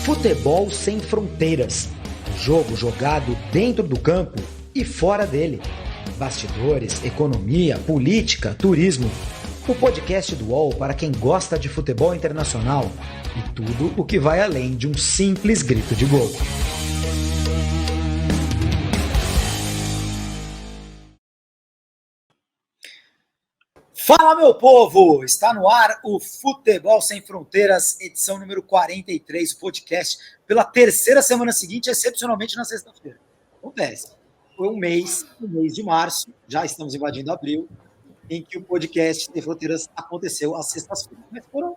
Futebol sem fronteiras. Jogo jogado dentro do campo e fora dele. Bastidores, economia, política, turismo. O podcast do UOL para quem gosta de futebol internacional e tudo o que vai além de um simples grito de gol. Fala, meu povo! Está no ar o Futebol Sem Fronteiras, edição número 43, o podcast, pela terceira semana seguinte, excepcionalmente na sexta-feira. Acontece. Foi um mês, no mês de março, já estamos invadindo abril, em que o podcast Sem Fronteiras aconteceu às sextas-feiras. Mas foram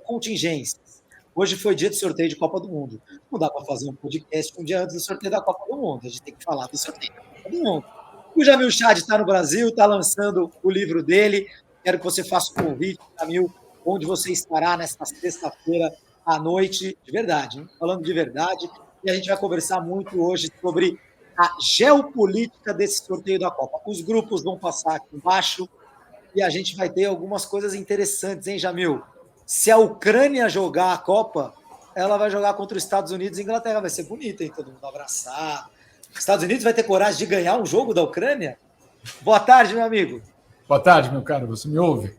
contingências. Hoje foi dia de sorteio de Copa do Mundo. Não dá para fazer um podcast um dia antes do sorteio da Copa do Mundo. A gente tem que falar do sorteio da Copa do Mundo. O Jamil Chad está no Brasil, está lançando o livro dele. Quero que você faça um convite, Jamil, onde você estará nesta sexta-feira à noite, de verdade, hein? Falando de verdade. E a gente vai conversar muito hoje sobre a geopolítica desse sorteio da Copa. Os grupos vão passar aqui embaixo e a gente vai ter algumas coisas interessantes, hein, Jamil? Se a Ucrânia jogar a Copa, ela vai jogar contra os Estados Unidos e Inglaterra. Vai ser bonito, hein? Todo mundo abraçado. Estados Unidos vai ter coragem de ganhar um jogo da Ucrânia? Boa tarde, meu amigo. Boa tarde, meu caro. Você me ouve?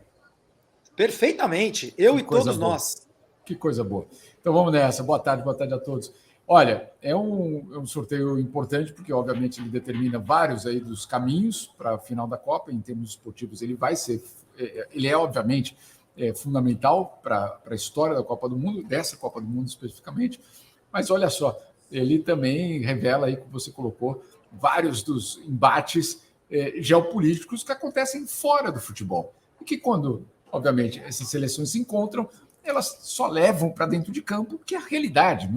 Perfeitamente. Eu e todos nós. Que coisa boa. Então vamos nessa. Boa tarde a todos. Olha, é um sorteio importante porque, obviamente, ele determina vários aí dos caminhos para a final da Copa. Em termos esportivos, ele é obviamente, fundamental para a história da Copa do Mundo, dessa Copa do Mundo especificamente. Mas olha só, ele também revela aí, como você colocou, vários dos embates geopolíticos que acontecem fora do futebol. E que quando, obviamente, essas seleções se encontram, elas só levam para dentro de campo, que é a realidade,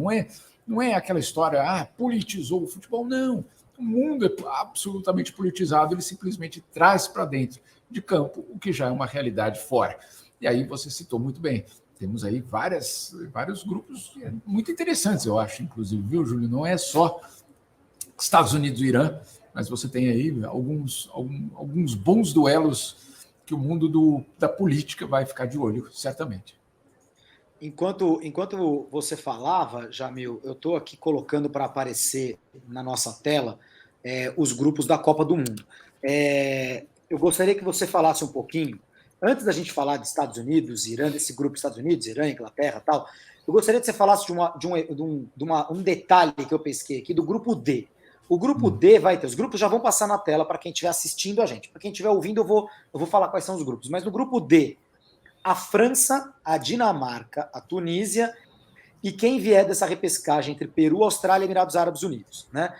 não é aquela história, politizou o futebol, não. O mundo é absolutamente politizado, ele simplesmente traz para dentro de campo o que já é uma realidade fora. E aí você citou muito bem. Temos aí vários grupos muito interessantes, eu acho, inclusive, viu, Júlio? Não é só Estados Unidos e Irã, mas você tem aí alguns bons duelos que o mundo da política vai ficar de olho, certamente. Enquanto você falava, Jamil, eu estou aqui colocando para aparecer na nossa tela os grupos da Copa do Mundo. Eu gostaria que você falasse um pouquinho. Antes da gente falar de Estados Unidos, Irã, desse grupo Estados Unidos, Irã, Inglaterra e tal, eu gostaria que você falasse de um detalhe que eu pesquei aqui do grupo D. O grupo D vai ter, os grupos já vão passar na tela para quem estiver assistindo a gente. Para quem estiver ouvindo, eu vou falar quais são os grupos. Mas no grupo D, a França, a Dinamarca, a Tunísia e quem vier dessa repescagem entre Peru, Austrália e Emirados Árabes Unidos. Né?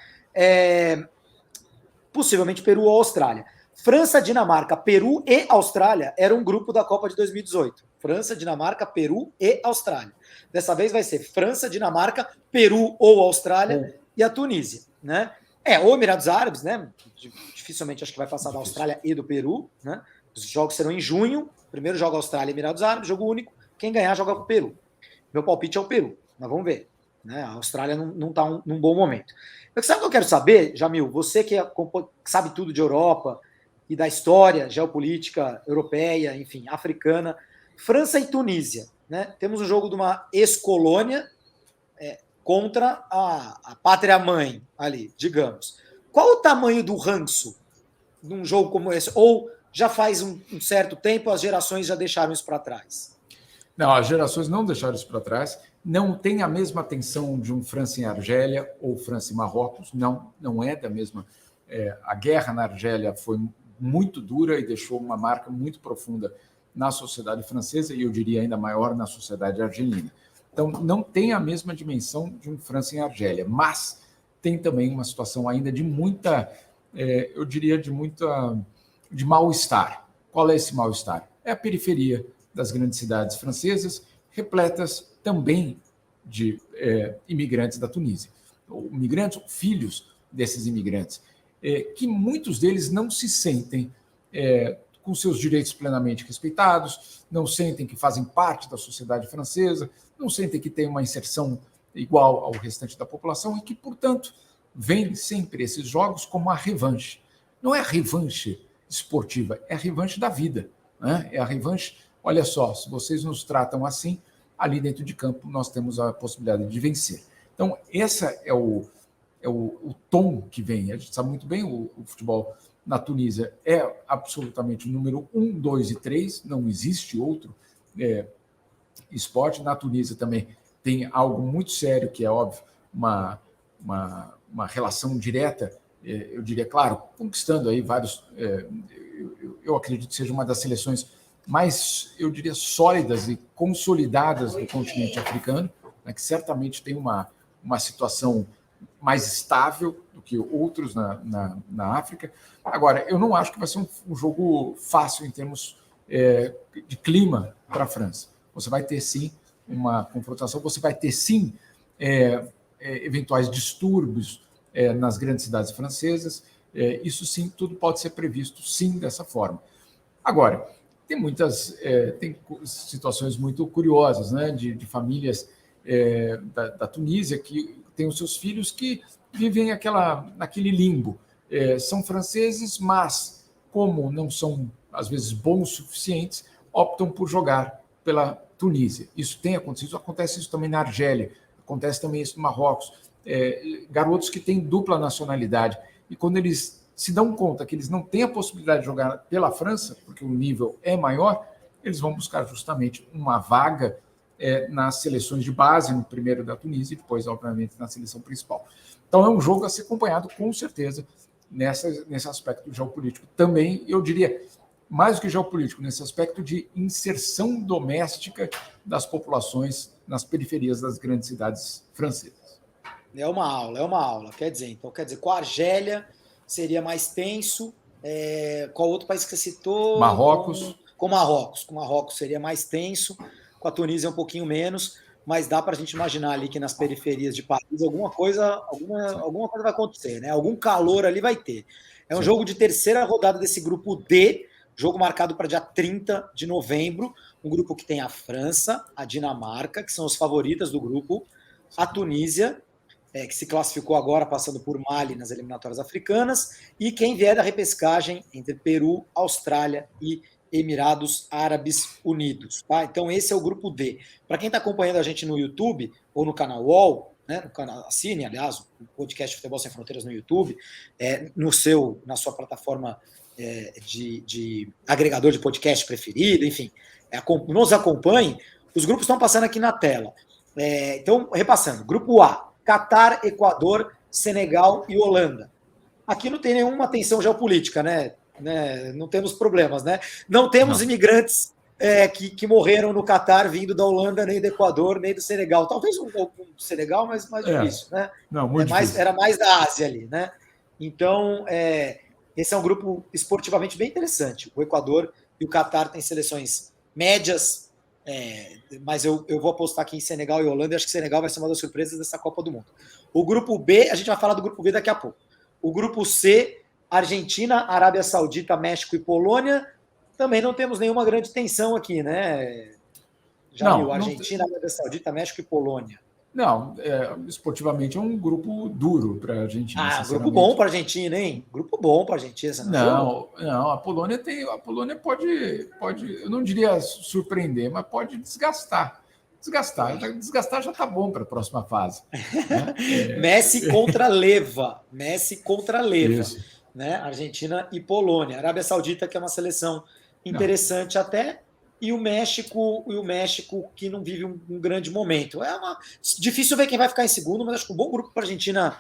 Possivelmente Peru ou Austrália. França, Dinamarca, Peru e Austrália era um grupo da Copa de 2018. França, Dinamarca, Peru e Austrália. Dessa vez vai ser França, Dinamarca, Peru ou Austrália e a Tunísia. Né? Ou Emirados Árabes, né? Dificilmente acho que vai passar da Austrália e do Peru. Né? Os jogos serão em junho. Primeiro joga Austrália e Emirados Árabes, jogo único. Quem ganhar joga com o Peru. Meu palpite é o Peru, mas vamos ver. Né? A Austrália não está num bom momento. Sabe o que eu quero saber, Jamil? Você que sabe tudo de Europa e da história geopolítica europeia, enfim, africana. França e Tunísia. Né? Temos o jogo de uma ex-colônia contra a pátria-mãe ali, digamos. Qual o tamanho do ranço num jogo como esse? Ou já faz um certo tempo as gerações já deixaram isso para trás? Não, as gerações não deixaram isso para trás. Não tem a mesma tensão de um França e Argélia ou França e Marrocos. Não é da mesma. A guerra na Argélia foi muito dura e deixou uma marca muito profunda na sociedade francesa e eu diria ainda maior na sociedade argelina. Então, não tem a mesma dimensão de um França e Argélia, mas tem também uma situação ainda de muita, eu diria, de mal-estar. Qual é esse mal-estar? É a periferia das grandes cidades francesas, repletas também de imigrantes da Tunísia. Ou imigrantes, filhos desses imigrantes, que muitos deles não se sentem com seus direitos plenamente respeitados, não sentem que fazem parte da sociedade francesa, não sentem que têm uma inserção igual ao restante da população e que, portanto, veem sempre esses jogos como a revanche. Não é a revanche esportiva, é a revanche da vida. Né? É a revanche, olha só, se vocês nos tratam assim, ali dentro de campo nós temos a possibilidade de vencer. Então, esse é o tom que vem. A gente sabe muito bem, o futebol na Tunísia é absolutamente o número 1, 2 e 3, não existe outro esporte. Na Tunísia também tem algo muito sério, que é óbvio, uma relação direta, eu diria, claro, conquistando aí vários... Eu acredito que seja uma das seleções mais, eu diria, sólidas e consolidadas do continente africano, né, que certamente tem uma situação mais estável do que outros na África. Agora, eu não acho que vai ser um jogo fácil em termos de clima para a França. Você vai ter, sim, uma confrontação, você vai ter, sim, eventuais distúrbios nas grandes cidades francesas. Isso, sim, tudo pode ser previsto, sim, dessa forma. Agora, tem situações muito curiosas, né, de famílias da Tunísia que têm os seus filhos que vivem naquele limbo. São franceses, mas, como não são, às vezes, bons o suficientes, optam por jogar pela Tunísia. Isso tem acontecido, acontece isso também na Argélia, acontece também isso no Marrocos. Garotos que têm dupla nacionalidade, e quando eles se dão conta que eles não têm a possibilidade de jogar pela França, porque o nível é maior, eles vão buscar justamente uma vaga nas seleções de base, no primeiro da Tunísia e depois, obviamente, na seleção principal. Então, é um jogo a ser acompanhado, com certeza, nesse aspecto geopolítico. Também, eu diria, mais do que geopolítico, nesse aspecto de inserção doméstica das populações nas periferias das grandes cidades francesas. É uma aula. Quer dizer, com a Argélia seria mais tenso. Qual outro país que você citou? Marrocos. Com Marrocos seria mais tenso. Com a Tunísia um pouquinho menos. Mas dá para a gente imaginar ali que nas periferias de Paris alguma coisa vai acontecer, né? Algum calor ali vai ter. É um jogo de terceira rodada desse grupo D, jogo marcado para dia 30 de novembro. Um grupo que tem a França, a Dinamarca, que são as favoritas do grupo, a Tunísia, que se classificou agora passando por Mali nas eliminatórias africanas, e quem vier da repescagem entre Peru, Austrália e Emirados Árabes Unidos. Tá? Então esse é o grupo D. Para quem está acompanhando a gente no YouTube ou no canal UOL, né, no canal, assine, aliás, o podcast Futebol Sem Fronteiras no YouTube, na sua plataforma de agregador de podcast preferido, enfim, nos acompanhe. Os grupos estão passando aqui na tela. Então, repassando, grupo A, Catar, Equador, Senegal e Holanda. Aqui não tem nenhuma tensão geopolítica, né? Não temos problemas, né? Não temos imigrantes que morreram no Catar vindo da Holanda, nem do Equador, nem do Senegal. Talvez um pouco do Senegal, mas mais difícil, né? Não, muito difícil. Era mais da Ásia ali, né? Então, esse é um grupo esportivamente bem interessante. O Equador e o Catar têm seleções médias, mas eu vou apostar aqui em Senegal e Holanda, e acho que Senegal vai ser uma das surpresas dessa Copa do Mundo. O grupo B, a gente vai falar do grupo B daqui a pouco. O grupo C, Argentina, Arábia Saudita, México e Polônia, também não temos nenhuma grande tensão aqui, né? Viu? Argentina, Arábia Saudita, México e Polônia. Não, esportivamente é um grupo duro para a Argentina. Grupo bom para a Argentina, hein? Grupo bom para a Argentina. Não, a Polônia pode, eu não diria surpreender, mas pode desgastar. Desgastar já está bom para a próxima fase. Né? Messi contra Leva. Né? Argentina e Polônia. Arábia Saudita, que é uma seleção interessante até, e o México que não vive um grande momento. Difícil ver quem vai ficar em segundo, mas acho que um bom grupo para a Argentina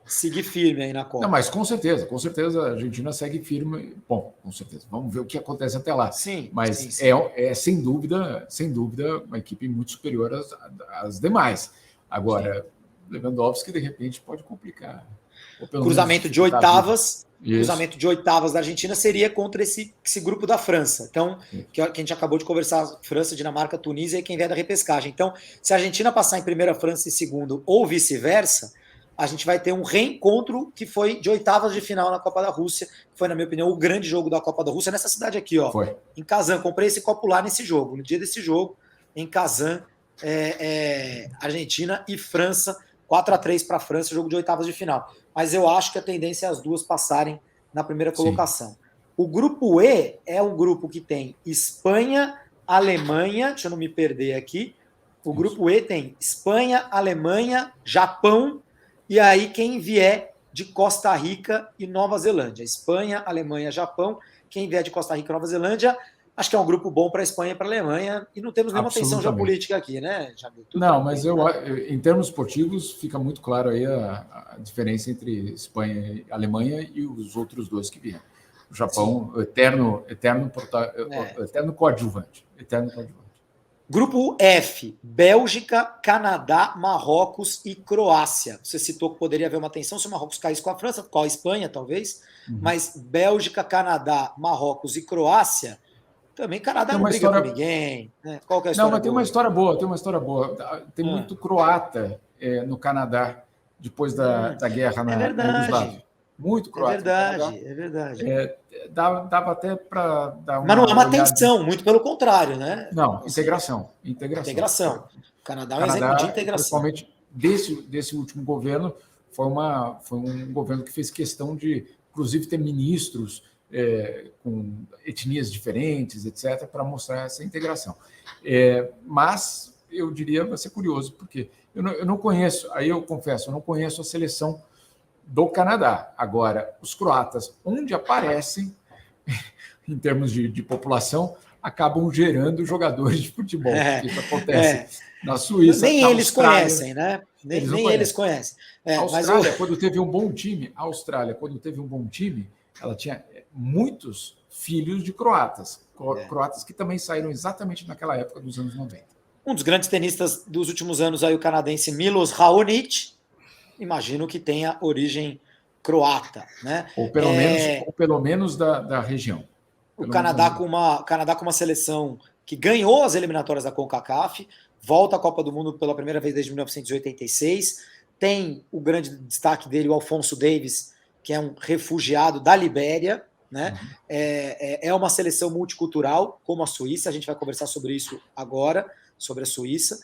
seguir firme aí na Copa. Não, mas com certeza a Argentina segue firme. Bom, com certeza. Vamos ver o que acontece até lá. Sim, mas sim. É sem dúvida, uma equipe muito superior às demais. Agora, Lewandowski, de repente, pode complicar. Cruzamento de oitavas. Cruzamento de oitavas da Argentina seria contra esse grupo da França. Então, que a gente acabou de conversar, França, Dinamarca, Tunísia e quem vier da repescagem. Então, se a Argentina passar em primeira, França em segundo, ou vice-versa, a gente vai ter um reencontro que foi de oitavas de final na Copa da Rússia, que foi, na minha opinião, o grande jogo da Copa da Rússia, nessa cidade aqui, ó, em Kazan. Comprei esse copo lá nesse jogo, no dia desse jogo, em Kazan, Argentina e França, 4-3 para a França, jogo de oitavas de final. Mas eu acho que a tendência é as duas passarem na primeira colocação. Sim. O grupo E é um grupo que tem Espanha, Alemanha, deixa eu não me perder aqui, O grupo E tem Espanha, Alemanha, Japão, e aí quem vier de Costa Rica e Nova Zelândia. Espanha, Alemanha, Japão, quem vier de Costa Rica e Nova Zelândia. Acho que é um grupo bom para a Espanha e para a Alemanha, e não temos nenhuma tensão geopolítica aqui, né, Jamil? Não, mas em termos esportivos, fica muito claro aí a diferença entre Espanha e Alemanha e os outros dois que vieram. O Japão, eterno coadjuvante. Grupo F, Bélgica, Canadá, Marrocos e Croácia. Você citou que poderia haver uma tensão se o Marrocos caísse com a França, com a Espanha, talvez, mas Bélgica, Canadá, Marrocos e Croácia... Também Canadá não briga com ninguém. Né? Qual que é a história? Não, mas tem uma história boa. Tem muito croata no Canadá, depois da guerra na Iugoslávia. Muito croata. É verdade. Dava até para dar uma. Mas não é uma tensão, muito pelo contrário, né? Não, integração. O Canadá é um exemplo de integração. Principalmente desse último governo, foi um governo que fez questão de, inclusive, ter ministros com etnias diferentes, etc., para mostrar essa integração. Mas eu diria, vai ser curioso, porque eu não conheço, aí eu confesso, eu não conheço a seleção do Canadá. Agora, os croatas, onde aparecem, em termos de população, acabam gerando jogadores de futebol. Isso acontece na Suíça. Nem eles conhecem, né? Nem eles conhecem. A Austrália, quando teve um bom time, ela tinha muitos filhos de croatas que também saíram exatamente naquela época dos anos 90. Um dos grandes tenistas dos últimos anos, aí, o canadense Milos Raonic, imagino que tenha origem croata, né? Ou pelo menos da região. O Canadá com uma seleção que ganhou as eliminatórias da CONCACAF, volta à Copa do Mundo pela primeira vez desde 1986, tem o grande destaque dele, o Alphonso Davies, que é um refugiado da Libéria, né? É uma seleção multicultural, como a Suíça, a gente vai conversar sobre isso agora, sobre a Suíça,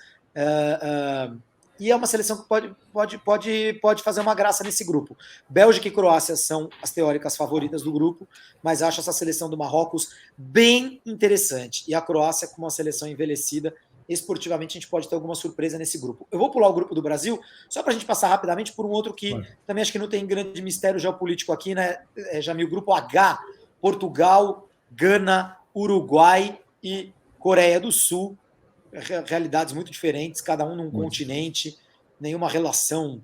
e é uma seleção que pode fazer uma graça nesse grupo. Bélgica e Croácia são as teóricas favoritas do grupo, mas acho essa seleção do Marrocos bem interessante, e a Croácia com uma seleção envelhecida. Esportivamente a gente pode ter alguma surpresa nesse grupo. Eu vou pular o grupo do Brasil, só para a gente passar rapidamente por um outro que também acho que não tem grande mistério geopolítico aqui, né, Jamil? Grupo H, Portugal, Gana, Uruguai e Coreia do Sul. Realidades muito diferentes, cada um num continente, nenhuma relação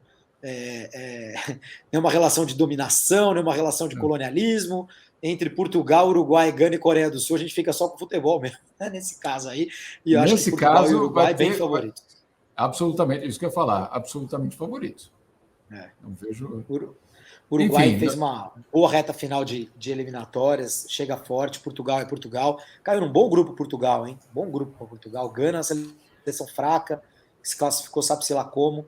de dominação, nenhuma relação de colonialismo. Entre Portugal, Uruguai, Gana e Coreia do Sul, a gente fica só com futebol mesmo, né, nesse caso aí. E eu acho que Portugal e Uruguai bem favoritos. Absolutamente, isso que eu ia falar, absolutamente favoritos. Não vejo... Uruguai fez uma boa reta final de eliminatórias, chega forte, Portugal é Portugal. Caiu num bom grupo Portugal, hein? Bom grupo para Portugal. Gana, seleção fraca, se classificou, sabe-se lá como.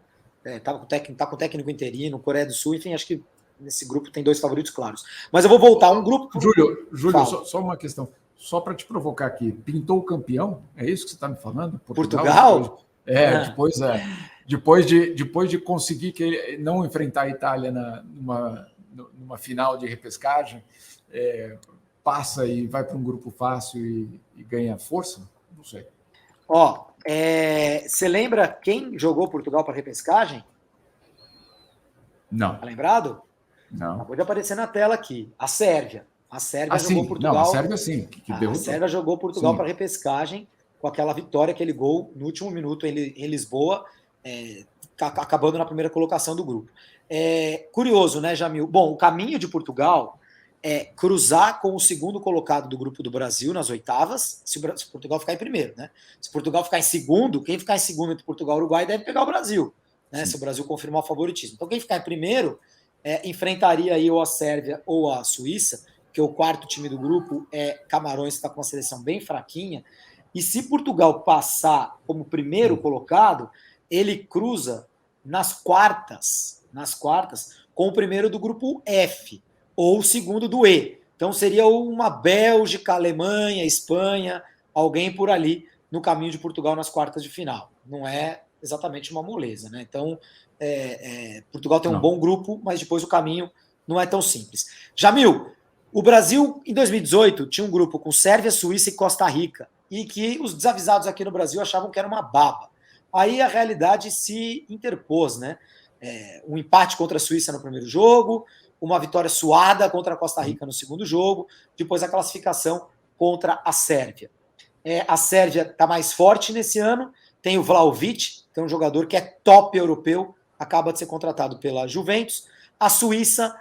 Tá com o técnico interino, Coreia do Sul, enfim, acho que nesse grupo tem dois favoritos claros. Mas eu vou voltar um grupo... Júlio, só uma questão. Só para te provocar aqui. Pintou o campeão? É isso que você está me falando? Portugal? Depois de conseguir que ele não enfrentar a Itália numa final de repescagem, passa e vai para um grupo fácil e ganha força? Não sei. Você lembra quem jogou Portugal para repescagem? Não. Tá lembrado? Não. Acabou de aparecer na tela aqui. A Sérvia. A Sérvia jogou Portugal. Não, a Sérvia sim. A Sérvia jogou Portugal para repescagem com aquela vitória, aquele gol no último minuto em Lisboa, acabando na primeira colocação do grupo. Curioso, né, Jamil? Bom, o caminho de Portugal é cruzar com o segundo colocado do grupo do Brasil nas oitavas, se Portugal ficar em primeiro, né? Se Portugal ficar em segundo, quem ficar em segundo entre Portugal e Uruguai deve pegar o Brasil, né? Se o Brasil confirmar o favoritismo. Então, quem ficar em primeiro enfrentaria aí ou a Sérvia ou a Suíça, que o quarto time do grupo é Camarões, que está com uma seleção bem fraquinha. E se Portugal passar como primeiro colocado, ele cruza nas quartas com o primeiro do grupo F, ou o segundo do E. Então seria uma Bélgica, Alemanha, Espanha, alguém por ali no caminho de Portugal nas quartas de final. Não é exatamente uma moleza, né? Então, Portugal tem um bom grupo, mas depois o caminho não é tão simples. Jamil, o Brasil, em 2018, tinha um grupo com Sérvia, Suíça e Costa Rica, e que os desavisados aqui no Brasil achavam que era uma baba. Aí a realidade se interpôs, né? Um empate contra a Suíça no primeiro jogo, uma vitória suada contra a Costa Rica no segundo jogo, depois a classificação contra a Sérvia. A Sérvia está mais forte nesse ano, tem o Vlahovic, que é um jogador que é top europeu, acaba de ser contratado pela Juventus. A Suíça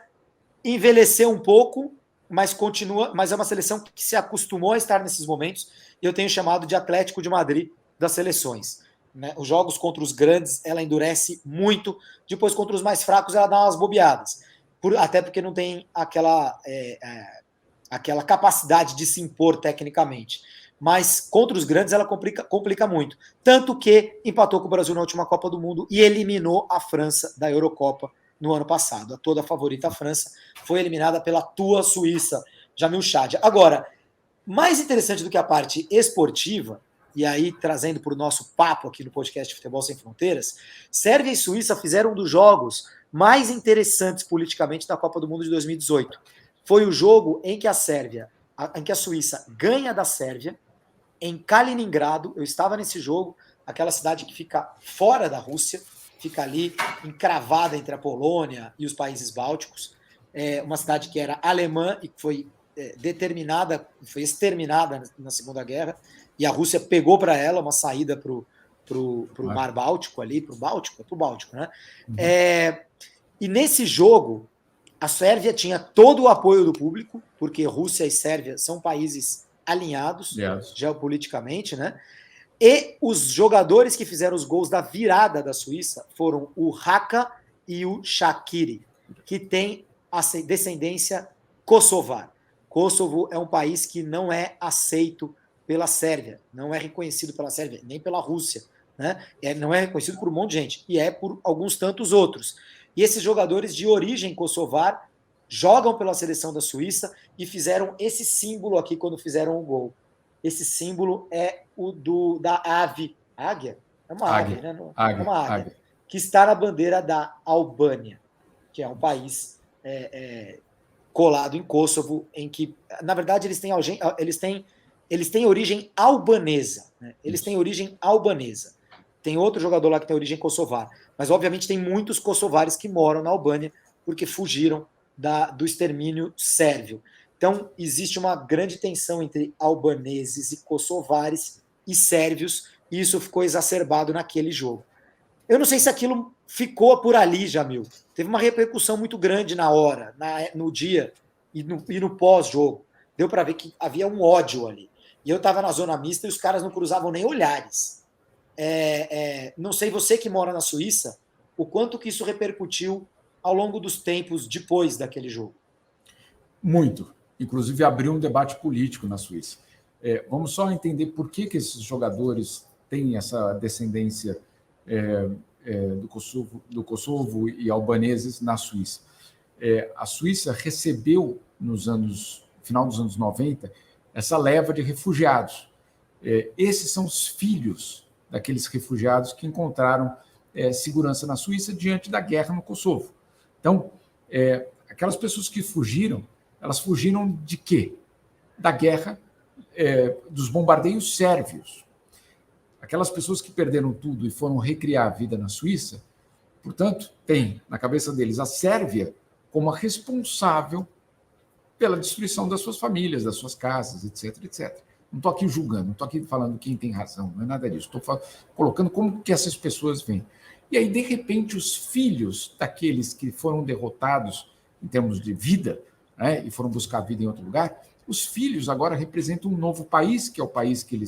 envelheceu um pouco, mas continua, mas é uma seleção que se acostumou a estar nesses momentos, e eu tenho chamado de Atlético de Madrid das seleções. Né? Os jogos contra os grandes, ela endurece muito, depois contra os mais fracos ela dá umas bobeadas, até porque não tem aquela capacidade de se impor tecnicamente. Mas contra os grandes ela complica muito. Tanto que empatou com o Brasil na última Copa do Mundo e eliminou a França da Eurocopa no ano passado. A toda favorita França foi eliminada pela tua Suíça, Jamil Chad. Agora, mais interessante do que a parte esportiva, e aí trazendo para o nosso papo aqui no podcast Futebol Sem Fronteiras, Sérvia e Suíça fizeram um dos jogos mais interessantes politicamente da Copa do Mundo de 2018. Foi o jogo em que a Suíça ganha da Sérvia, em Kaliningrado. Eu estava nesse jogo, aquela cidade que fica fora da Rússia, fica ali encravada entre a Polônia e os países bálticos, uma cidade que era alemã e que foi foi exterminada na Segunda Guerra, e a Rússia pegou para ela uma saída para o Mar Báltico ali, para o Báltico, né? Uhum. E nesse jogo, a Sérvia tinha todo o apoio do público, porque Rússia e Sérvia são países alinhados geopoliticamente, né? E os jogadores que fizeram os gols da virada da Suíça foram o Haka e o Shaqiri, que tem a descendência kosovar. Kosovo é um país que não é aceito pela Sérvia, não é reconhecido pela Sérvia, nem pela Rússia, né? Não é reconhecido por um monte de gente, e é por alguns tantos outros. E esses jogadores de origem kosovar jogam pela seleção da Suíça e fizeram esse símbolo aqui quando fizeram o gol. Esse símbolo é o da ave. Águia? É uma águia, né? É uma águia. Que está na bandeira da Albânia, que é um país colado em Kosovo, em que, na verdade, eles têm origem albanesa. Né? Eles têm origem albanesa. Tem outro jogador lá que tem origem kosovar. Mas, obviamente, tem muitos kosovares que moram na Albânia porque fugiram do extermínio sérvio. Então, existe uma grande tensão entre albaneses e kosovares e sérvios, e isso ficou exacerbado naquele jogo. Eu não sei se aquilo ficou por ali, Jamil. Teve uma repercussão muito grande na hora, no dia e no pós-jogo. Deu para ver que havia um ódio ali. E eu estava na zona mista e os caras não cruzavam nem olhares. Não sei, você que mora na Suíça, o quanto que isso repercutiu ao longo dos tempos depois daquele jogo. Muito. Inclusive abriu um debate político na Suíça. Vamos só entender por que esses jogadores têm essa descendência do Kosovo e albaneses na Suíça. A Suíça recebeu, final dos anos 90, essa leva de refugiados. Esses são os filhos daqueles refugiados que encontraram segurança na Suíça diante da guerra no Kosovo. Então, aquelas pessoas que fugiram, elas fugiram de quê? Da guerra, dos bombardeios sérvios. Aquelas pessoas que perderam tudo e foram recriar a vida na Suíça, portanto, tem na cabeça deles a Sérvia como a responsável pela destruição das suas famílias, das suas casas, etc, etc. Não estou aqui julgando, não estou aqui falando quem tem razão, não é nada disso. Estou colocando como que essas pessoas vêm. E aí, de repente, os filhos daqueles que foram derrotados em termos de vida, né, e foram buscar vida em outro lugar, os filhos agora representam um novo país, que é o país que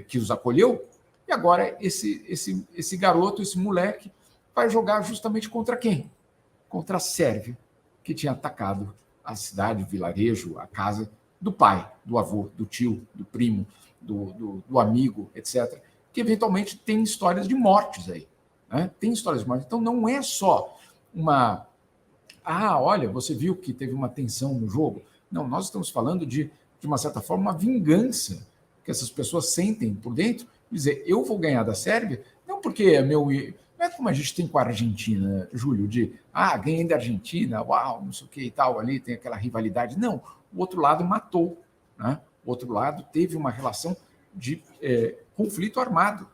que os acolheu, e agora esse garoto, esse moleque, vai jogar justamente contra quem? Contra a Sérvia, que tinha atacado a cidade, o vilarejo, a casa do pai, do avô, do tio, do primo, do amigo, etc., que eventualmente tem histórias de mortes aí. Né? Tem histórias de mortes. Então, não é só uma... olha, você viu que teve uma tensão no jogo. Não, nós estamos falando de uma certa forma, uma vingança que essas pessoas sentem por dentro. Dizer, eu vou ganhar da Sérvia, não porque é meu... Não é como a gente tem com a Argentina, Júlio, de ganhei da Argentina, uau, não sei o que e tal, ali tem aquela rivalidade. Não, o outro lado matou. Né? O outro lado teve uma relação de conflito armado.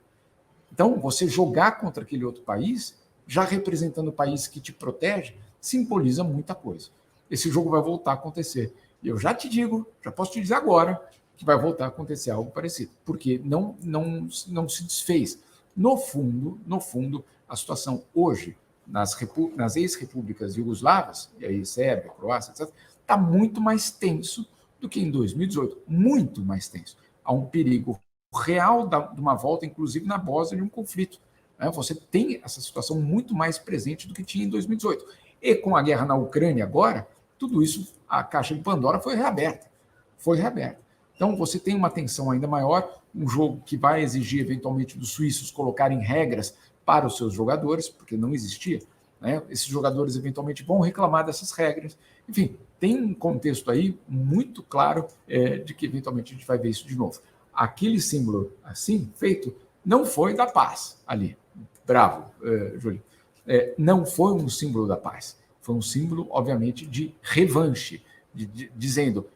Então, você jogar contra aquele outro país, já representando o país que te protege, simboliza muita coisa. Esse jogo vai voltar a acontecer. E eu já te digo, já posso te dizer agora, que vai voltar a acontecer algo parecido, porque não se desfez. No fundo, a situação hoje, nas ex-repúblicas iugoslavas, e aí Sérvia, Croácia, etc., está muito mais tenso do que em 2018, muito mais tenso. Há um perigo real de uma volta, inclusive na Bósnia, de um conflito. Você tem essa situação muito mais presente do que tinha em 2018. E com a guerra na Ucrânia agora, tudo isso, a caixa de Pandora foi reaberta. Então, você tem uma tensão ainda maior, um jogo que vai exigir, eventualmente, dos suíços colocarem regras para os seus jogadores, porque não existia. Esses jogadores, eventualmente, vão reclamar dessas regras. Enfim, tem um contexto aí muito claro de que, eventualmente, a gente vai ver isso de novo. Aquele símbolo assim, feito, não foi da paz ali. Bravo, Júlio. Não foi um símbolo da paz. Foi um símbolo, obviamente, de revanche, dizendo...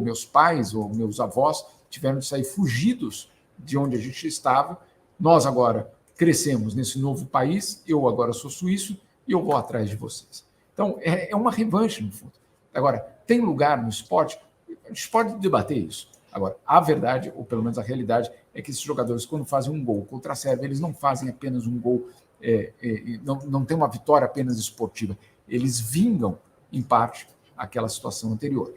meus pais ou meus avós tiveram de sair fugidos de onde a gente estava. Nós agora crescemos nesse novo país, eu agora sou suíço e eu vou atrás de vocês. Então, é uma revanche, no fundo. Agora, tem lugar no esporte? A gente pode debater isso. Agora, a verdade, ou pelo menos a realidade, é que esses jogadores, quando fazem um gol contra a Sérvia, eles não fazem apenas um gol, não tem uma vitória apenas esportiva. Eles vingam, em parte, aquela situação anterior.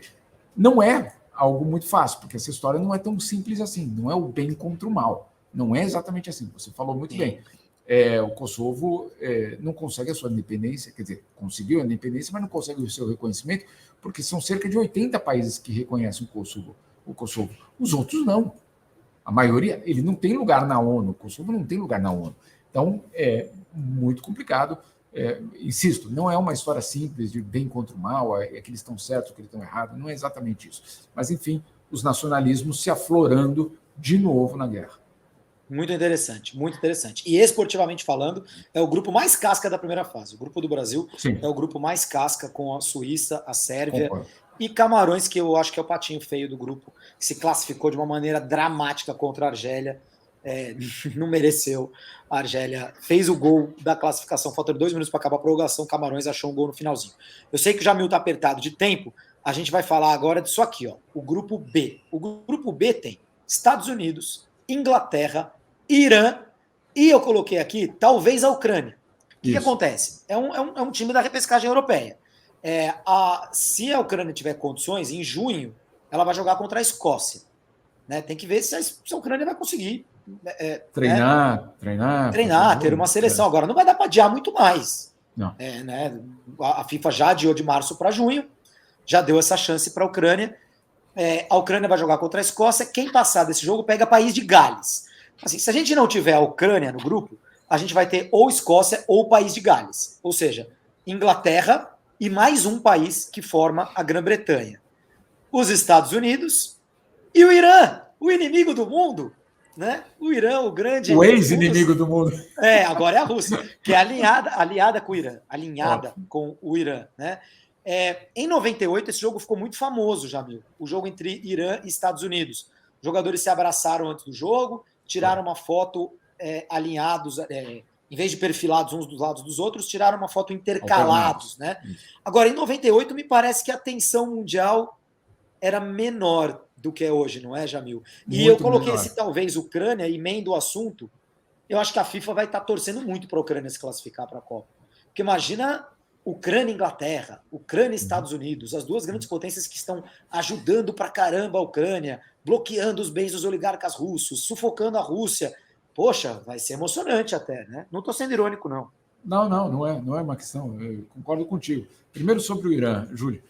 Não é algo muito fácil, porque essa história não é tão simples assim, não é o bem contra o mal, não é exatamente assim, você falou muito bem. O Kosovo não consegue a sua independência, quer dizer, conseguiu a independência, mas não consegue o seu reconhecimento, porque são cerca de 80 países que reconhecem o Kosovo. Os outros não. A maioria, ele não tem lugar na ONU, o Kosovo não tem lugar na ONU. Então, é muito complicado. Insisto, não é uma história simples de bem contra o mal, é que eles estão certos, que eles estão errados, não é exatamente isso. Mas, enfim, os nacionalismos se aflorando de novo na guerra. Muito interessante, muito interessante. E esportivamente falando, é o grupo mais casca da primeira fase. O grupo do Brasil Sim. É o grupo mais casca, com a Suíça, a Sérvia e Camarões, que eu acho que é o patinho feio do grupo, que se classificou de uma maneira dramática contra a Argélia. Não mereceu. A Argélia fez o gol da classificação, faltando 2 minutos para acabar a prorrogação, Camarões achou um gol no finalzinho. Eu sei que o Jamil está apertado de tempo, a gente vai falar agora disso aqui, ó, o grupo B. O grupo B tem Estados Unidos, Inglaterra, Irã e eu coloquei aqui, talvez a Ucrânia. O que acontece? É um time da repescagem europeia. Se a Ucrânia tiver condições, em junho, ela vai jogar contra a Escócia. Tem que ver se a Ucrânia vai conseguir treinar, ter uma seleção. Agora, não vai dar para adiar muito mais. Não. A FIFA já adiou de março para junho, já deu essa chance para a Ucrânia. A Ucrânia vai jogar contra a Escócia. Quem passar desse jogo pega País de Gales. Assim, se a gente não tiver a Ucrânia no grupo, a gente vai ter ou Escócia ou País de Gales. Ou seja, Inglaterra e mais um país que forma a Grã-Bretanha. Os Estados Unidos e o Irã, o inimigo do mundo. O Irã, o grande... O ex-inimigo do mundo. Agora é a Rússia, que é aliada com o Irã. Com o Irã. Em 98, esse jogo ficou muito famoso, Jamil. O jogo entre Irã e Estados Unidos. Os jogadores se abraçaram antes do jogo, tiraram uma foto alinhados, em vez de perfilados uns dos lados dos outros, tiraram uma foto intercalados. Agora, em 98, me parece que a tensão mundial era menor do que é hoje, não é, Jamil? E eu coloquei esse talvez Ucrânia, emendo o assunto. Eu acho que a FIFA vai estar torcendo muito para a Ucrânia se classificar para a Copa. Porque imagina Ucrânia e Inglaterra, Ucrânia e Estados Unidos, as duas grandes potências que estão ajudando pra caramba a Ucrânia, bloqueando os bens dos oligarcas russos, sufocando a Rússia. Poxa, vai ser emocionante até, né? Não estou sendo irônico, não. Não é uma questão, eu concordo contigo. Primeiro sobre o Irã, Júlio.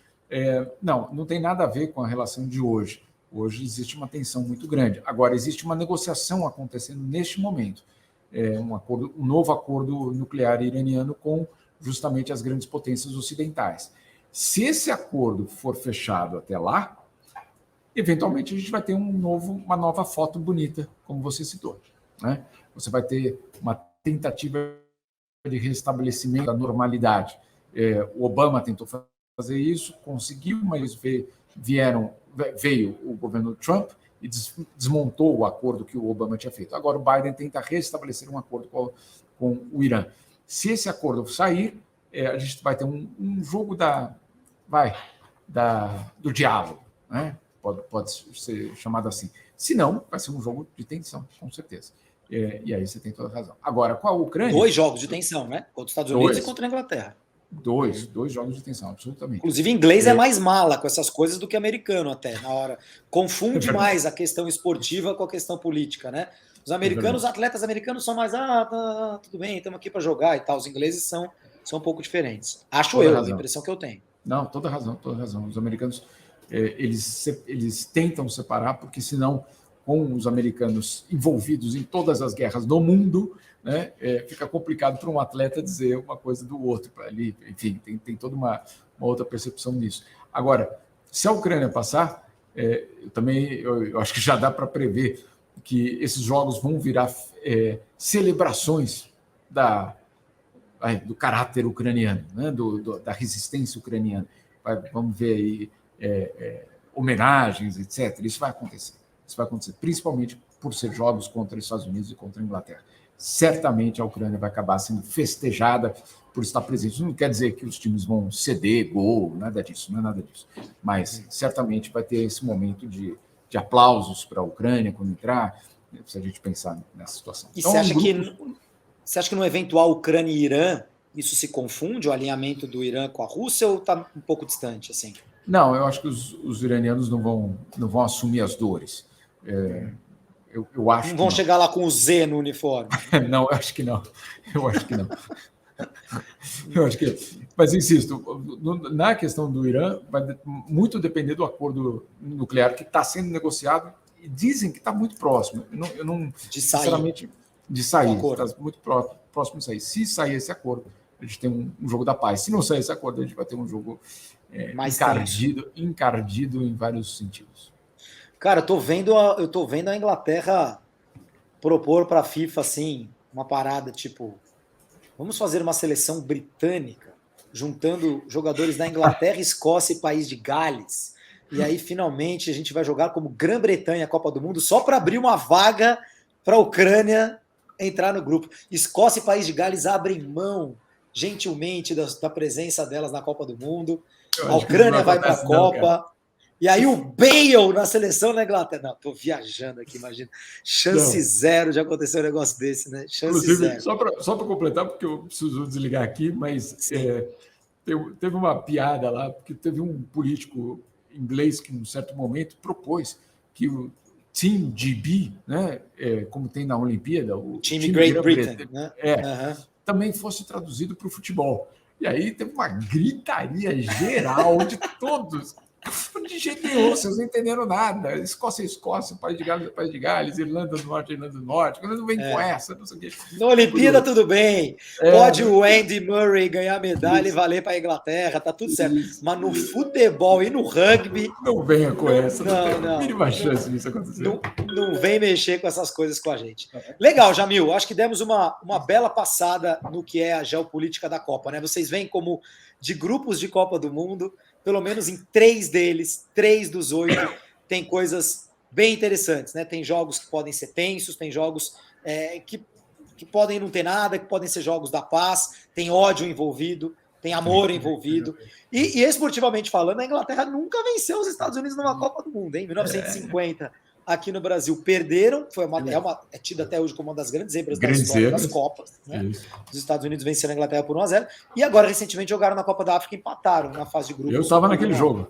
Não tem nada a ver com a relação de hoje. Hoje existe uma tensão muito grande. Agora, existe uma negociação acontecendo neste momento. Um novo acordo nuclear iraniano com justamente as grandes potências ocidentais. Se esse acordo for fechado até lá, eventualmente a gente vai ter uma nova foto bonita, como você citou. Você vai ter uma tentativa de restabelecimento da normalidade. O Obama tentou fazer isso, conseguiu, mas veio o governo Trump e desmontou o acordo que o Obama tinha feito. Agora o Biden tenta restabelecer um acordo com o Irã. Se esse acordo sair, a gente vai ter um jogo do diálogo, né? Pode ser chamado assim. Se não, vai ser um jogo de tensão, com certeza. E aí você tem toda a razão. Agora, com a Ucrânia... 2 jogos de tensão, né? Contra os Estados Unidos e contra a Inglaterra. Dois jogos de tensão, absolutamente. Inclusive, inglês é mais mala com essas coisas do que americano até, na hora. Confunde mais a questão esportiva com a questão política, né? Os americanos, os atletas americanos são mais, tudo bem, estamos aqui para jogar e tal. Os ingleses são um pouco diferentes. Acho a impressão que eu tenho. Não, toda razão. Os americanos, eles tentam separar, porque senão, com os americanos envolvidos em todas as guerras do mundo, né, fica complicado para um atleta dizer uma coisa do outro. Ali, enfim, tem toda uma outra percepção nisso. Agora, se a Ucrânia passar, eu acho que já dá para prever que esses jogos vão virar celebrações do caráter ucraniano, né, da resistência ucraniana. Vamos ver aí homenagens, etc. Isso vai acontecer, principalmente por ser jogos contra os Estados Unidos e contra a Inglaterra. Certamente a Ucrânia vai acabar sendo festejada por estar presente. Isso não quer dizer que os times vão ceder gol, nada disso, não é nada disso. Mas certamente vai ter esse momento de aplausos para a Ucrânia quando entrar, se a gente pensar nessa situação. E então, você acha que no eventual Ucrânia e Irã, isso se confunde, o alinhamento do Irã com a Rússia, ou está um pouco distante? Assim? Não, eu acho que os iranianos não vão assumir as dores. Eu acho não vão chegar lá com o Z no uniforme. Não, eu acho que não. Mas insisto, na questão do Irã, vai muito depender do acordo nuclear que está sendo negociado e dizem que está muito próximo. Eu não sinceramente, de sair. Está muito próximo de sair. Se sair esse acordo, a gente tem um jogo da paz. Se não sair esse acordo, a gente vai ter um jogo encardido em vários sentidos. Cara, eu tô vendo a Inglaterra propor para a FIFA assim, uma parada tipo, vamos fazer uma seleção britânica, juntando jogadores da Inglaterra, Escócia e País de Gales. E aí, finalmente, a gente vai jogar como Grã-Bretanha a Copa do Mundo só para abrir uma vaga para a Ucrânia entrar no grupo. Escócia e País de Gales abrem mão, gentilmente, da presença delas na Copa do Mundo. A Ucrânia vai para a Copa. E aí o Bale na seleção da Inglaterra. Não, tô viajando aqui, imagina. Chance zero de acontecer um negócio desse, né? Chance zero. Só para completar, porque eu preciso desligar aqui, mas teve uma piada lá, porque teve um político inglês que, em um certo momento, propôs que o Team GB, né, como tem na Olimpíada, o time Great Britain, né? Também fosse traduzido para o futebol. E aí teve uma gritaria geral de todos. De jeito nenhum, vocês não entenderam nada. Escócia é Escócia, País de Gales é País de Gales, Irlanda do Norte é Irlanda do Norte. Quando não vem com essa, não sei o quê. Na Olimpíada, tudo bem. Pode o Andy Murray ganhar medalha e valer para a Inglaterra, tá tudo certo. Mas no futebol e no rugby. Não venha com essa, não tem a mínima chance disso acontecer. Não vem mexer com essas coisas com a gente. Legal, Jamil. Acho que demos uma bela passada no que é a geopolítica da Copa, né? Vocês veem como de grupos de Copa do Mundo. Pelo menos em 3 deles, 3 dos 8, tem coisas bem interessantes, né? Tem jogos que podem ser tensos, tem jogos que podem não ter nada, que podem ser jogos da paz, tem ódio envolvido, tem amor envolvido. E esportivamente falando, a Inglaterra nunca venceu os Estados Unidos numa Copa do Mundo, hein? 1950, aqui no Brasil, perderam, é tida até hoje como uma das grandes zebras da história das Copas. Né? Os Estados Unidos venceram a Inglaterra por 1-0, e agora, recentemente, jogaram na Copa da África e empataram na fase de grupos. Eu estava naquele jogo.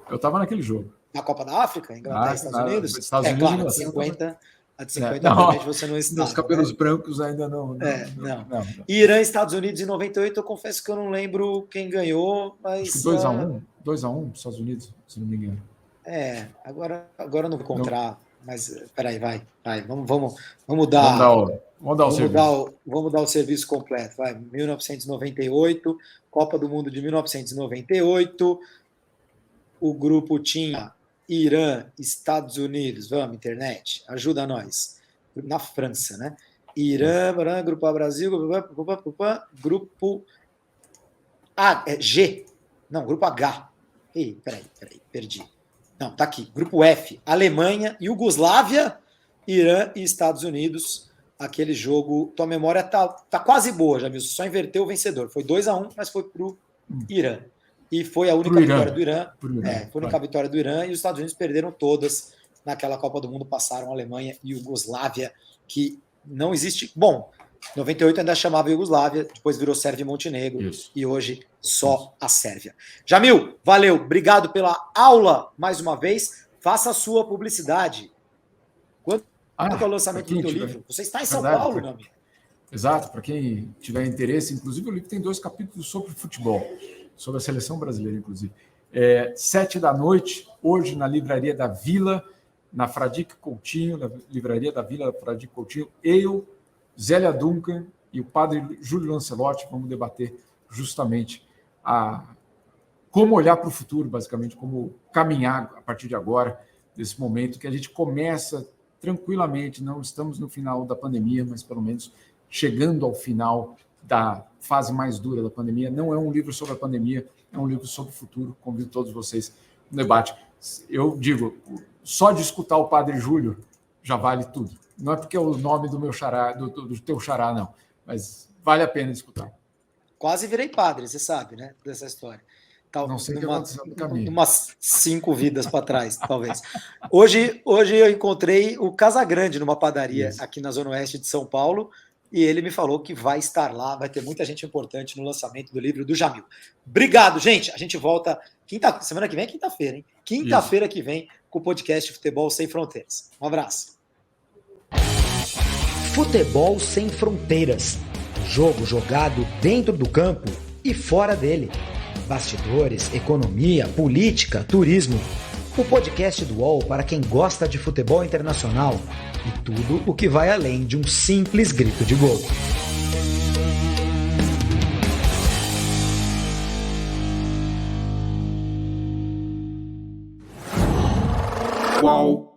Na Copa da África? Inglaterra e Estados Unidos? Estados Unidos claro, a de 50, obviamente, você não está. Os cabelos brancos ainda não. Não. Irã e Estados Unidos em 98, eu confesso que eu não lembro quem ganhou, mas... Acho que 2-1 Estados Unidos, se não me engano. Agora eu não vou encontrar... Mas, peraí, vai. Vamos dar o serviço completo. Vai, 1998, Copa do Mundo de 1998. O grupo tinha Irã, Estados Unidos. Vamos, internet, ajuda nós. Na França, né? Irã, Grupo A, Brasil, Grupo A, G. Não, Grupo H. Peraí, perdi. Não, tá aqui. Grupo F, Alemanha, Iugoslávia, Irã e Estados Unidos. Aquele jogo, tua memória tá quase boa, já viu? Só inverteu o vencedor. Foi 2-1, mas foi pro Irã. E foi a única vitória do Irã. Foi a única vitória do Irã, e os Estados Unidos perderam todas naquela Copa do Mundo, passaram a Alemanha e Iugoslávia, que não existe. Bom, 98 ainda chamava Iugoslávia, depois virou Sérvia e Montenegro, e hoje só a Sérvia. Jamil, valeu, obrigado pela aula mais uma vez. Faça a sua publicidade. Quando é o lançamento do teu livro? Você está em São Paulo, meu amigo. Exato, para quem tiver interesse, inclusive o livro tem 2 capítulos sobre futebol, sobre a seleção brasileira, inclusive. 19h, hoje na Livraria da Vila, na Fradique Coutinho, na Livraria da Vila, Fradique Coutinho, eu, Zélia Duncan e o padre Júlio Lancelotti vamos debater justamente como olhar para o futuro, basicamente, como caminhar a partir de agora, desse momento que a gente começa tranquilamente, não estamos no final da pandemia, mas pelo menos chegando ao final da fase mais dura da pandemia. Não é um livro sobre a pandemia, é um livro sobre o futuro. Convido todos vocês no debate. Eu digo, só de escutar o padre Júlio já vale tudo. Não é porque é o nome do meu xará, do teu xará, não, mas vale a pena escutar. Quase virei padre, você sabe, né, dessa história. Não sei o que aconteceu no caminho. Umas 5 vidas para trás, talvez. Hoje eu encontrei o Casagrande numa padaria aqui na Zona Oeste de São Paulo, e ele me falou que vai estar lá, vai ter muita gente importante no lançamento do livro do Jamil. Obrigado, gente. A gente volta semana que vem é quinta-feira, hein? Quinta-feira que vem com o podcast Futebol Sem Fronteiras. Um abraço. Futebol Sem Fronteiras. Jogo jogado dentro do campo e fora dele. Bastidores, economia, política, turismo. O podcast do UOL para quem gosta de futebol internacional e tudo o que vai além de um simples grito de gol. UOL.